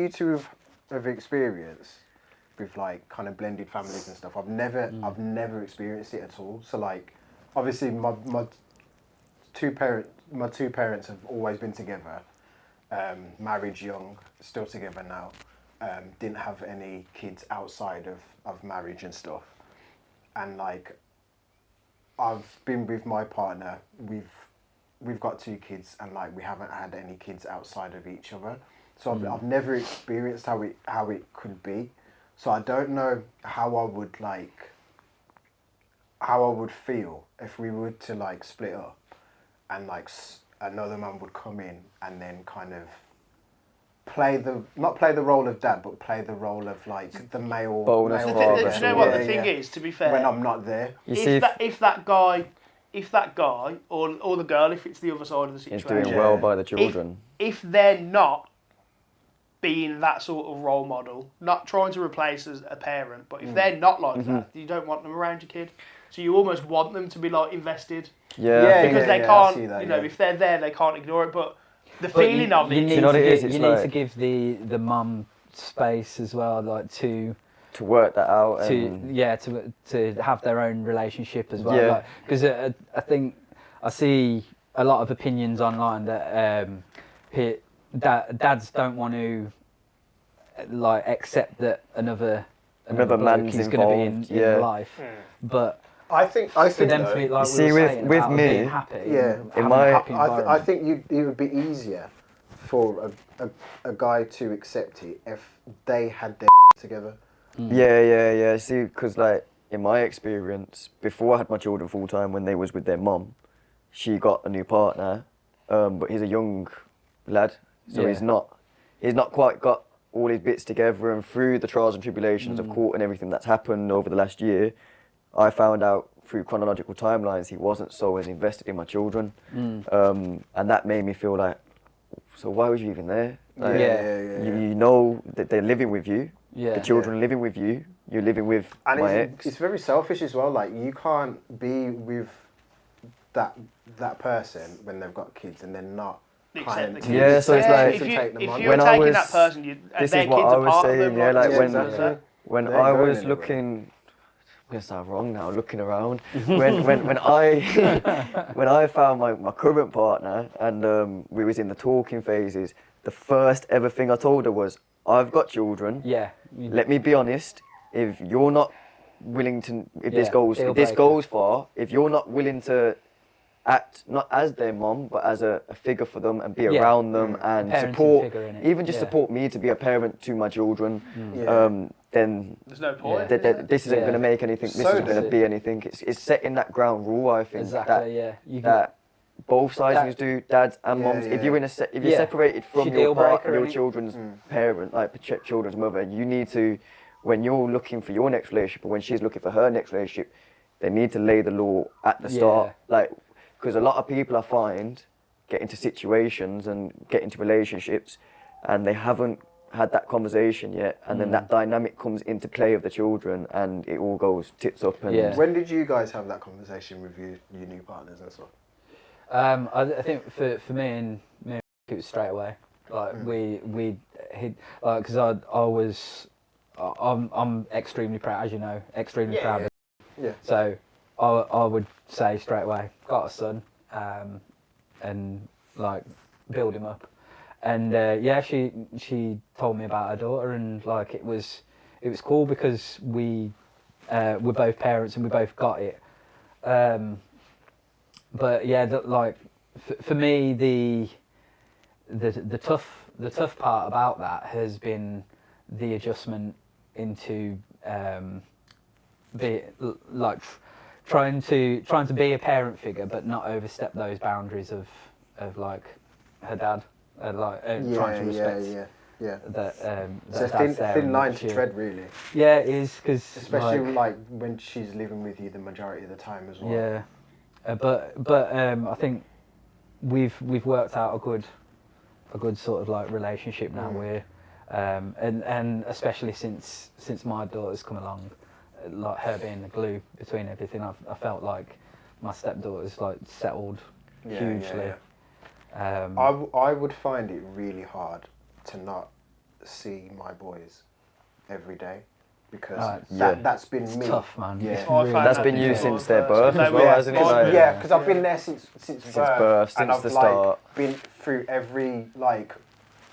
you two have experience with like kind of blended families and stuff. I've never experienced it at all. So like, obviously my two parents have always been together, married young, still together now. Didn't have any kids outside of marriage and stuff. And like, I've been with my partner. We've got 2 kids, and like we haven't had any kids outside of each other. So I've never experienced how it could be. So I don't know how I would feel if we were to like split up, and like another man would come in and then kind of not play the role of dad, but play the role of like the male. Bonus male father. figure. Do you know what the thing is? To be fair, when I'm not there, if that guy or the girl, if it's the other side of the situation, is doing well by the children. If they're not being that sort of role model, not trying to replace as a parent, but if they're not like that, you don't want them around your kid. So you almost want them to be like invested. Yeah, because they can't. If they're there, they can't ignore it. But the feeling of it, you need, you know what it is? You need to give the mum space as well, like to work that out. To have their own relationship as well. Because I think I see a lot of opinions online that dads don't want to like accept that another man's is going to be in life, but I think for them to be like see with me, being happy, I think it would be easier for a guy to accept it if they had their together. Yeah. See, because like in my experience, before I had my children full time, when they was with their mum, she got a new partner, but he's a young lad, so he's not quite got all his bits together. And through the trials and tribulations of court and everything that's happened over the last year, I found out through chronological timelines he wasn't so as invested in my children, and that made me feel like, so why was you even there? Like, you know that they're living with you, the children are living with you, you're living with my ex. It's very selfish as well. Like, you can't be with that person when they've got kids and they're not. Accept the kids. Yeah, so it's like if you're taking that person, this their is what kids I are was part saying. of them. Yeah, like when I was anywhere. looking. I'm gonna sound wrong now. Looking around, when I found my current partner and we was in the talking phases, the first ever thing I told her was, I've got children. Yeah. Let me be honest. If you're not willing to, if this goes far, if you're not willing to act not as their mom, but as a figure for them and be around them and support, even just support me to be a parent to my children, then there's no point. This isn't going to make anything. This isn't going to be anything. It's setting that ground rule, I think. Exactly. That both sides do, dads and moms. If you're if you're separated from your children's parent, like children's mother, you need to, when you're looking for your next relationship or when she's looking for her next relationship, they need to lay the law at the start. Like, because a lot of people I find get into situations and get into relationships and they haven't had that conversation yet, and then that dynamic comes into play of the children and it all goes tits up. And when did you guys have that conversation with your new partners and stuff? I think for me and it was straight away. Like we hit, like, because I'm extremely proud, as you know, proud. Yeah. So I would say straight away, got a son, and like build him up. And she told me about her daughter, and like it was cool because we're both parents and we both got it. But yeah, for me the tough part about that has been the adjustment into trying to be a parent figure, but not overstep those boundaries of like her dad. Trying to respect that. So thin line to tread, really. Yeah, it is, because especially like when she's living with you the majority of the time as well. Yeah, but I think we've worked out a good sort of like relationship now. Where and especially since my daughter's come along, like her being the glue between everything, I felt like my stepdaughter's like settled hugely. I would find it really hard to not see my boys every day because Right. that's been It's me. tough, man. Yeah. It's I really found That's that been you difficult since their at first, birth but as they well, were- hasn't it? Like, Yeah, because I've been there since birth, and since I've the like start. been through every like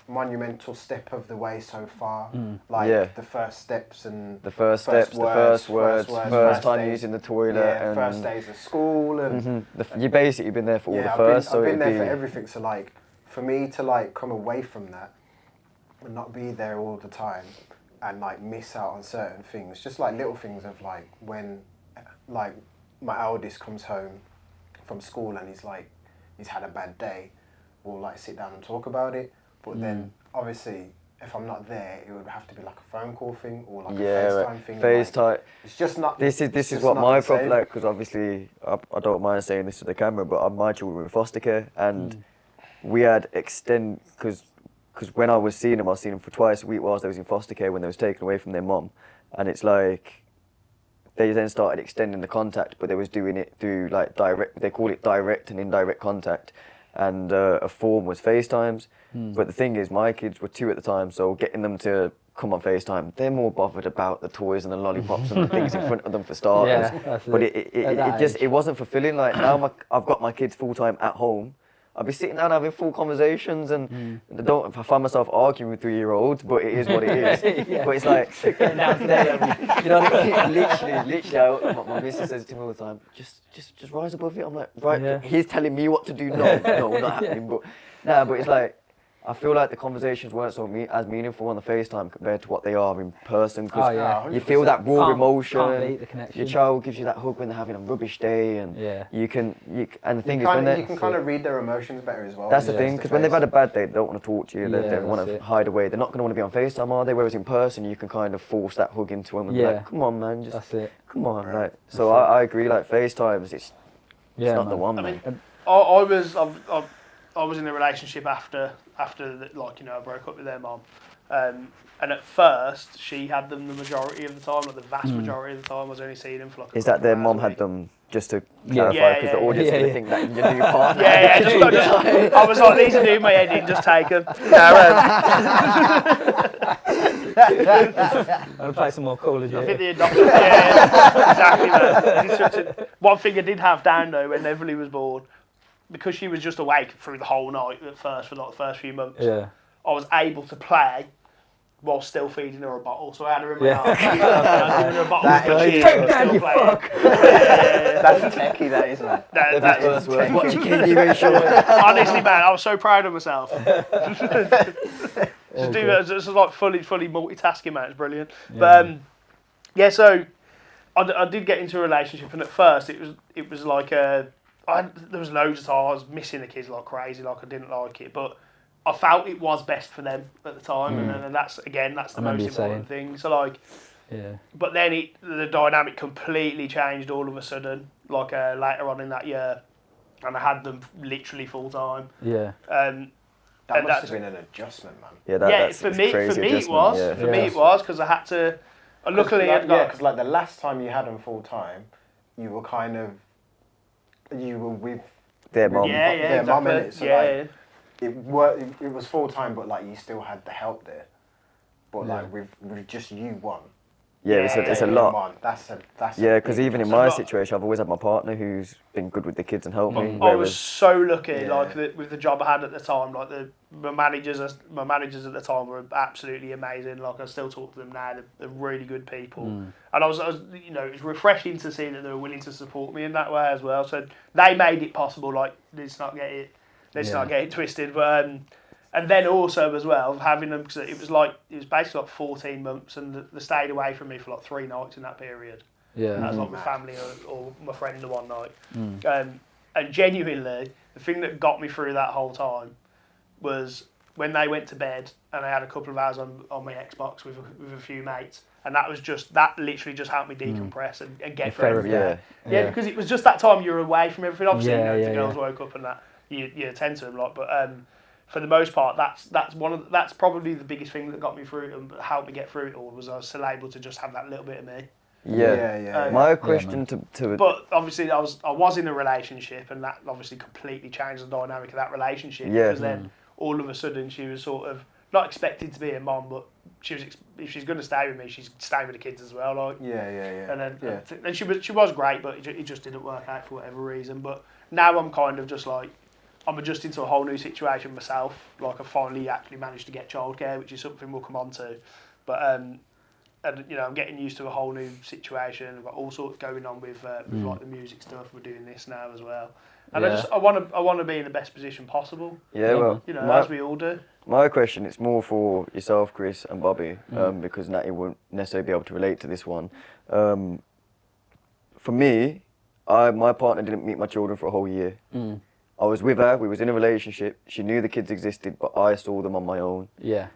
monumental step of the way so far. Like Yeah. the first steps and the first steps, the first words, first time days- using the toilet, yeah, and first days of school and you basically been there for all yeah, the I've first. been, So I've been it'd there be for everything. So like, for me to like come away from that and not be there all the time and like miss out on certain things, just like little things of like when like my eldest comes home from school and he's had a bad day, we'll like sit down and talk about it. But then obviously if I'm not there, it would have to be like a phone call thing or like a FaceTime thing. FaceTime. Like, it's just not. This it's is just what not my the same. problem, like, because obviously I don't mind saying this to the camera, but my children were in foster care, and we had because when I was seeing them for twice a week whilst they was in foster care when they was taken away from their mum, and it's like they then started extending the contact, but they was doing it through like direct. They call it direct and indirect contact, and a form was FaceTimes. But the thing is, my kids were 2 at the time, so getting them to come on FaceTime, they're more bothered about the toys and the lollipops and the things in front of them for starters. Yeah, that's but it. it At that just age. it wasn't fulfilling. Like now, I've got my kids full time at home. I'll be sitting down having full conversations, and I find myself arguing with 3-year-olds, but it is what it is. Yeah. But it's like, Getting down to that. you know what I mean? Literally, my missus says to me all the time, just rise above it. I'm like, right, Yeah. he's telling me what to do. No, not happening. But but it's like, I feel like the conversations weren't as meaningful on the FaceTime compared to what they are in person, because Oh, yeah. you feel that raw emotion. Can't beat the connection. Your child gives you that hug when they're having a rubbish day, and you can and the thing is, when you can kind of read their emotions better as well. that's the face thing, to because when they've face. had a bad day, they don't want to talk to you. They Yeah, want that's to it. hide away. They're not going to want to be on FaceTime, are they? Whereas in person, you can kind of force that hug into them and be Yeah. like, "Come on, man, just That's it. come on." Right. So I agree. Like FaceTimes, it's Yeah, not the man. one, I man. mean, I was in a relationship after like, you know, I broke up with their mom, and at first she had them the majority of the time, like the vast majority of the time. I was only seeing them for like. Is that their mom mom had them? Just to Yeah. clarify, Yeah, because yeah, the audience yeah. going to think that your new partner. Yeah, just I was like, these are doing my head in, just take them. I'm gonna play some more Call of I think Duty. the adoption, yeah, exactly, man. It's such a- One thing I did have down though when Everly was born, because she was just awake through the whole night at first for like the first few months, Yeah. I was able to play while still feeding her a bottle. So I had her in my Yeah. arms. I was giving her a bottle That of is- cheese. Take I was that, still you playing. fuck. That's techie, that is, man. That That's the is first word. Watch your kidney ratio. honestly, man, I was so proud of myself. Just do that. It's like fully multitasking, man. It's brilliant. Yeah. But yeah, so I did get into a relationship, and at first it was like there was loads of times I was missing the kids like crazy, like I didn't like it, but I felt it was best for them at the time, and that's the I most remember you important thing. So like, Yeah. but then the dynamic completely changed all of a sudden, like later on in that year, and I had them literally full time. Yeah. That And must that's- have been an adjustment, man. Yeah, That's a crazy for me it adjustment, was. yeah. For me it was because I had to. Luckily, I'd got. because like the last time you had them full time, you were with Their mom. Yeah, their mum in exactly. it. So Yeah, like it was full time, but like you still had the help there. But like with just you one. Yeah, it's a taking lot. them on, that's Yeah, a because big even in adjustment. my situation, I've always had my partner who's been good with the kids and helped me. I was Whereas, so lucky, Yeah. like with the job I had at the time. Like my managers at the time were absolutely amazing. Like I still talk to them now. They're really good people, and I was, you know, it was refreshing to see that they were willing to support me in that way as well. So they made it possible. Like let's not get it twisted, but. And then also as well having them, because it was basically like 14 months, and they stayed away from me for like 3 nights in that period. Yeah. And that was like my family or my friend the one night. And genuinely, the thing that got me through that whole time was when they went to bed and I had a couple of hours on my Xbox with a few mates, and that literally just helped me decompress and get through therapy. everything. yeah. Yeah, because it was just that time you're away from everything. Obviously, Yeah, if yeah, the girls yeah. woke up and that, you attend to them a lot. But for the most part, that's probably the biggest thing that got me through it and helped me get through it all, was I was still able to just have that little bit of me. Yeah. My question to But obviously, I was in a relationship, and that obviously completely changed the dynamic of that relationship. Yeah. Because then all of a sudden she was sort of not expected to be a mom, but if she's going to stay with me, she's staying with the kids as well. Like, Yeah. and then Yeah. and she was great, but it just didn't work out for whatever reason. But now I'm kind of just like, I'm adjusting to a whole new situation myself. Like, I finally actually managed to get childcare, which is something we'll come on to. But and I'm getting used to a whole new situation. I've got all sorts going on with like the music stuff. We're doing this now as well, and I want to be in the best position possible. Yeah, well, as we all do. My question, it's more for yourself, Chris and Bobby, because Natty won't necessarily be able to relate to this one. For me, my partner didn't meet my children for a whole year. I was with her, we was in a relationship, she knew the kids existed, but I saw them on my own. Yeah.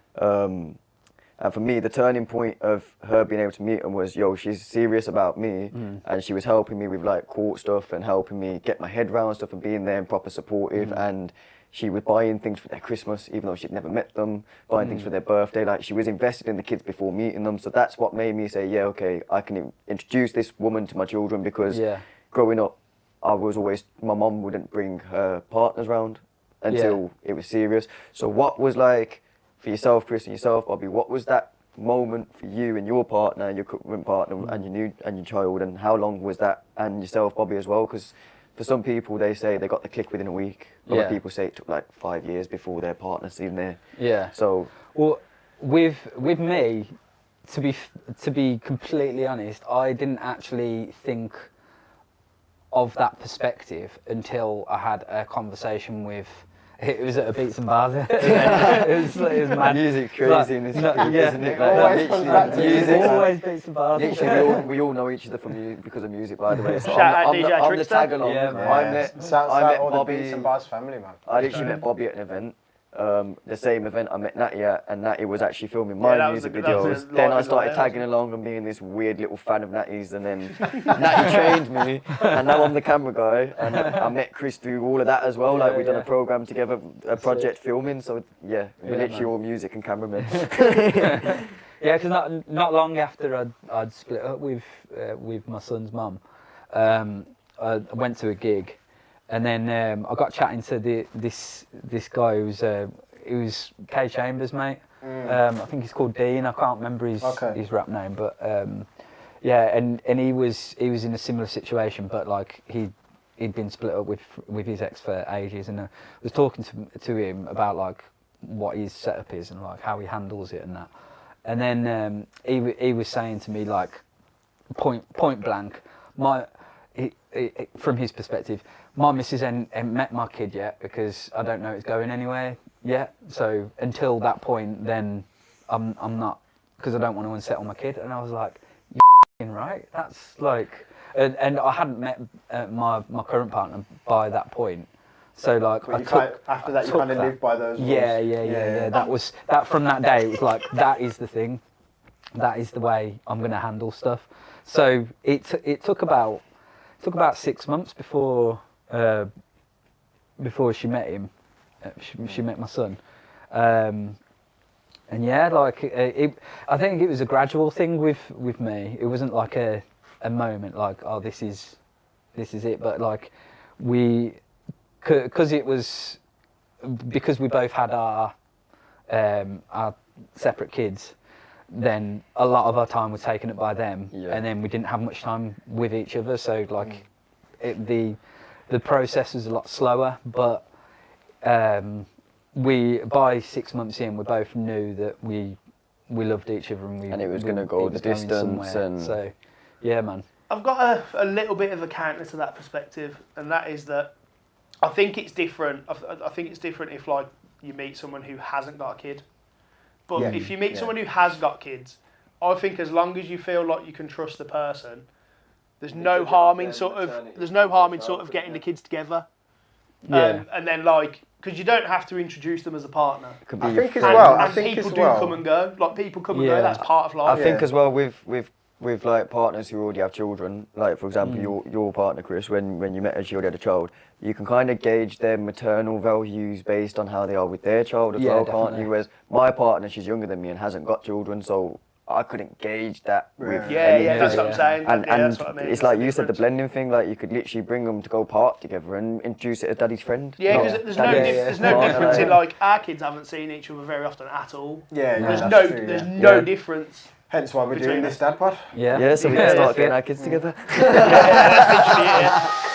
And for me, the turning point of her being able to meet them was, she's serious about me, and she was helping me with like court stuff and helping me get my head around stuff and being there and proper supportive. And she was buying things for their Christmas, even though she'd never met them, buying things for their birthday. Like, she was invested in the kids before meeting them. So that's what made me say, yeah, okay, I can introduce this woman to my children, because growing up, I was always, my mum wouldn't bring her partners round until it was serious. So what was like, for yourself, Chris, and yourself, Bobby, what was that moment for you and your partner, your current partner, and your child, and how long was that, and yourself, Bobby, as well? Because for some people, they say they got the click within a week. Other people say it took like 5 years before their partner's even there. Yeah. So, well, with me, to be completely honest, I didn't actually think of that perspective until I had a conversation with. It was at a Beats and Bars. it was mad. Music's crazy in this group, isn't it? Always Beats and Bars. Literally, we all know each other because of music, by the way. So Shout out DJ I'm the Trickster. tag along. Yeah, man. I met all Bobby. the Beats and Bars family, man. I literally met Bobby at an event. The same event I met Natty at, and Natty was actually filming my music videos. Then I started tagging along and being this weird little fan of Natty's, and then Natty trained me, and now I'm the camera guy. And I met Chris through all of that as well. Like, we've done a program together, a project filming. So we're literally all music and cameramen. Yeah, because not long after I'd split up with my son's mum, I went to a gig. And then I got chatting to this guy he was Kay Chambers, mate. I think he's called Dean. I can't remember his rap name, but and he was in a similar situation, but like he'd been split up with his ex for ages, and I was talking to him about like what his setup is and like how he handles it and that. And then he was saying to me like point blank, from his perspective, my missus ain't met my kid yet because I don't know it's going anywhere yet. So until that point, then I'm not, because I don't want to unsettle my kid. And I was like, you're right. That's like, and I hadn't met my current partner by that point. So like, after that, you kind of lived by those rules. Yeah. That was that from that day. It was like, that is the thing. That is the way I'm going to handle stuff. So it took about 6 months before she met him. She met my son, and yeah, like I think it was a gradual thing with me. It wasn't like a moment like, oh, this is it. But like because we both had our separate kids. Then a lot of our time was taken up by them, and then we didn't have much time with each other. So like, the process was a lot slower. But by 6 months in, we both knew that we loved each other, and it was going to go the distance. And so, yeah, man. I've got a little bit of a counter to that perspective, and that is that I think it's different. I think it's different if like you meet someone who hasn't got a kid. But if you meet someone who has got kids, I think as long as you feel like you can trust the person, there's no harm in sort of getting the kids together. And then like, because you don't have to introduce them as a partner. I think as well. And people do come and go. Like, people come and go. That's part of life. I think as well with like partners who already have children, like for example your partner Chris, when you met her, she already had a child. You can kind of gauge their maternal values based on how they are with their child as well, definitely. can't you? Whereas my partner, she's younger than me and hasn't got children, so I couldn't gauge that with Yeah, anything. that's what I'm saying. And, yeah, and that's what I mean. it's That's like the you said, the difference. blending thing, like you could literally bring them to go park together and introduce it to daddy's friend. Yeah, Not because there's daddy's no, there's no partner. difference in like our kids haven't seen each other very often at all. Yeah, No. yeah, There's that's no, true, there's yeah. no Yeah. difference. Hence why we're Between doing this dad pod. Yeah. Yeah, so we Yeah, can start yeah. getting our kids together. Yeah, that's literally it.